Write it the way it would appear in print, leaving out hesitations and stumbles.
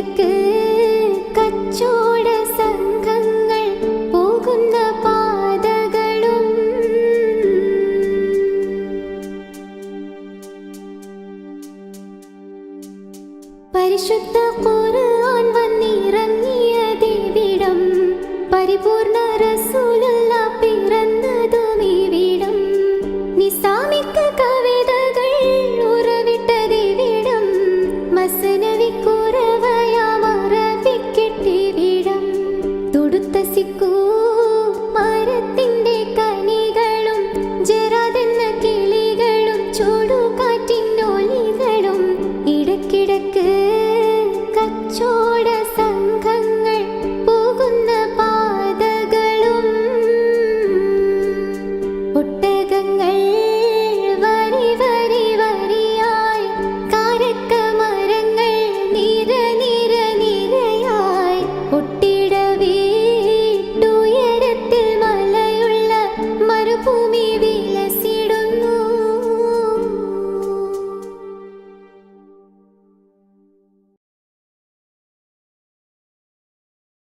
തിരക്ക് കച്ചോട സംഘങ്ങൾ പോകുന്ന പാതകളും പരിശുദ്ധ ഖുർആൻ വന്നിറങ്ങിയതിവിടം പരിപൂർണ റസൂലുള്ള പിറന്നതുമിവിടം നിസാമിക കവിതകൾ ഉറവിട്ടതിവിടം മസ്നവി കുറവയാം അറബിക്കിട്ടിവിടം തൊടുത്ത സിക്കൂ മരത്തിന്റെ കനികളും ജറാദെന്ന കിളികളും ചൂടു